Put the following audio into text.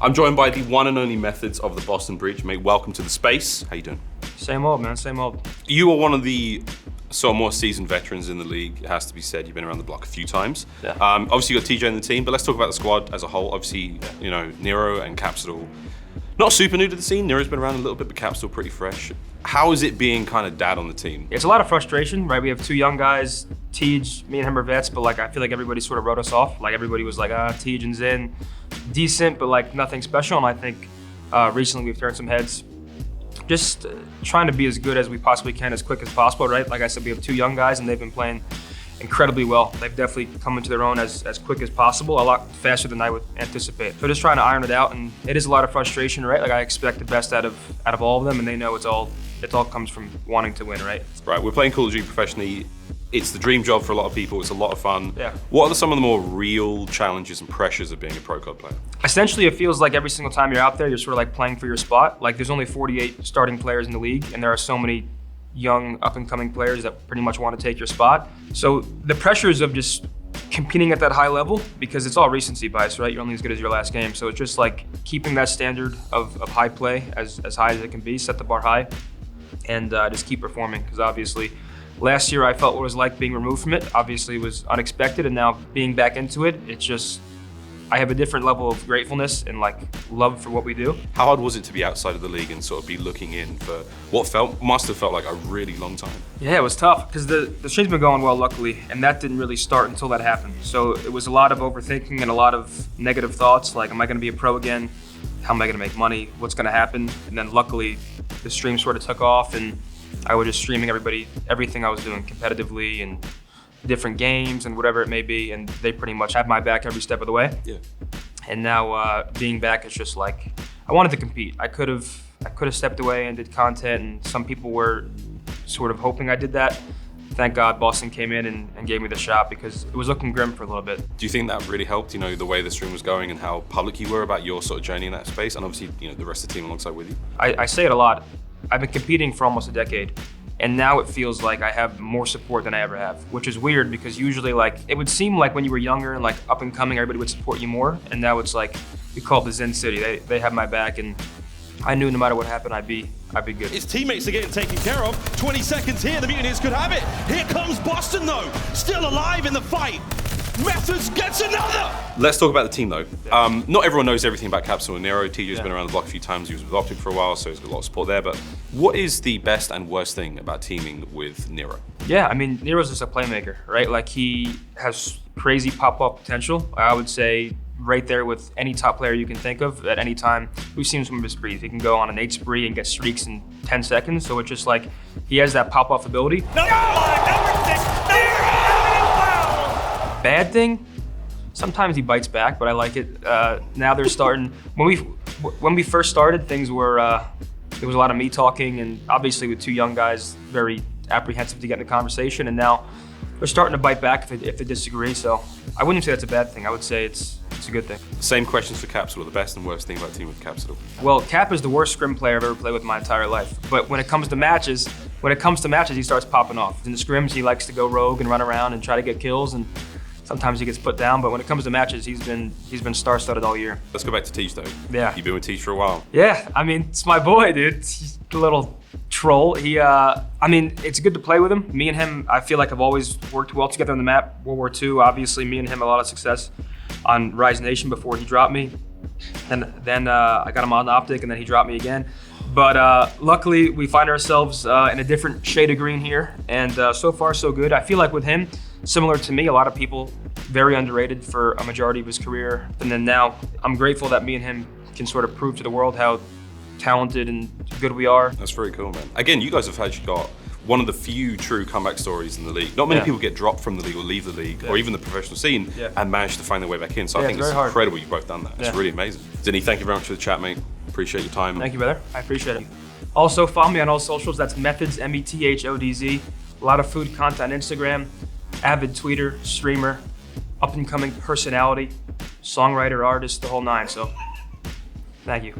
I'm joined by the one and only Methodz of the Boston Breach. Mate, welcome to the space. How you doing? Same old, man, same old. You are one of the more seasoned veterans in the league, it has to be said. You've been around the block a few times. Yeah. Obviously you got TJ in the team, but let's talk about the squad as a whole. Obviously, you know, Nero and Capsule, not super new to the scene. Nero's been around a little bit, but Cap's still pretty fresh. How is it being kind of dad on the team? It's a lot of frustration, right? We have two young guys, Tej, me and him are vets, but like I feel like everybody sort of wrote us off. Like everybody was like, Tej and Zen, decent, but like nothing special. And I think recently we've turned some heads. Just trying to be as good as we possibly can, as quick as possible, right? Like I said, we have two young guys and they've been playing incredibly well. They've definitely come into their own as quick as possible, a lot faster than I would anticipate. So just trying to iron it out, and it is a lot of frustration, right? Like I expect the best out of all of them, and they know it all comes from wanting to win, right? Right, we're playing Call of Duty professionally. It's the dream job for a lot of people. It's a lot of fun. Yeah. What are some of the more real challenges and pressures of being a pro card player? Essentially, it feels like every single time you're out there, you're sort of like playing for your spot. Like there's only 48 starting players in the league, and there are so many young up-and-coming players that pretty much want to take your spot. So the pressures of just competing at that high level, because it's all recency bias, right? You're only as good as your last game. So it's just like keeping that standard of high play as high as it can be, set the bar high, and just keep performing. Because obviously, last year I felt what it was like being removed from it. Obviously it was unexpected, and now being back into it, it's just, I have a different level of gratefulness and like love for what we do. How hard was it to be outside of the league and sort of be looking in for what must have felt like a really long time? Yeah, it was tough because the stream's been going well, luckily, and that didn't really start until that happened. So it was a lot of overthinking and a lot of negative thoughts, like, am I gonna be a pro again? How am I gonna make money? What's gonna happen? And then luckily, the stream sort of took off, and I was just streaming everything I was doing competitively and different games and whatever it may be, and they pretty much had my back every step of the way. Yeah. And now being back, it's just like, I wanted to compete. I could have stepped away and did content, and some people were sort of hoping I did that. Thank God Boston came in and gave me the shot, because it was looking grim for a little bit. Do you think that really helped, you know, the way the stream was going and how public you were about your sort of journey in that space, and obviously, you know, the rest of the team alongside with you? I say it a lot. I've been competing for almost a decade, and now it feels like I have more support than I ever have, which is weird, because usually, like, it would seem like when you were younger and like up and coming, everybody would support you more, and now it's like, we call it the Zen City. They have my back, and I knew no matter what happened, I'd be good. His teammates are getting taken care of. 20 seconds here, the Mutineers could have it. Here comes Boston though, still alive in the fight. Methodz gets another! Let's talk about the team though. Yeah. Not everyone knows everything about Capsule and Nero. TJ's Yeah. been around the block a few times. He was with Optic for a while, so he's got a lot of support there. But what is the best and worst thing about teaming with Nero? Yeah, I mean, Nero's just a playmaker, right? Like, he has crazy pop-up potential. I would say right there with any top player you can think of at any time. We've seen some of his sprees. He can go on an 8 spree and get streaks in 10 seconds. So it's just like, he has that pop-off ability. Bad thing, sometimes he bites back, but I like it. Now they're starting, when we first started, things were, there was a lot of me talking, and obviously with two young guys, very apprehensive to get in the conversation, and now they're starting to bite back if they disagree. So I wouldn't say that's a bad thing. I would say it's a good thing. Same questions for Capsule. The best and worst thing about teaming with Capsule? Well, Cap is the worst scrim player I've ever played with my entire life. But when it comes to matches, he starts popping off. In the scrims, he likes to go rogue and run around and try to get kills, and sometimes he gets put down, but when it comes to matches, he's been star-studded all year. Let's go back to Tej though. Yeah. You've been with Tej for a while. Yeah, I mean, it's my boy, dude. He's a little troll. I mean, it's good to play with him. Me and him, I feel like have always worked well together on the map. World War II, obviously, me and him had a lot of success on Rise Nation before he dropped me. Then I got him on Optic, and then he dropped me again. But luckily, we find ourselves in a different shade of green here, and so far, so good. I feel like with him, similar to me, a lot of people, very underrated for a majority of his career. And then now, I'm grateful that me and him can sort of prove to the world how talented and good we are. That's very cool, man. Again, you guys have actually got one of the few true comeback stories in the league. Not many people get dropped from the league or leave the league or even the professional scene and manage to find their way back in. So I think it's incredible you've both done that. It's really amazing. Zinni, thank you very much for the chat, mate. Appreciate your time. Thank you, brother. I appreciate it. Also, follow me on all socials. That's Methodz, Methodz. A lot of food content on Instagram. Avid tweeter, streamer, up-and-coming personality, songwriter, artist, the whole nine. So, thank you.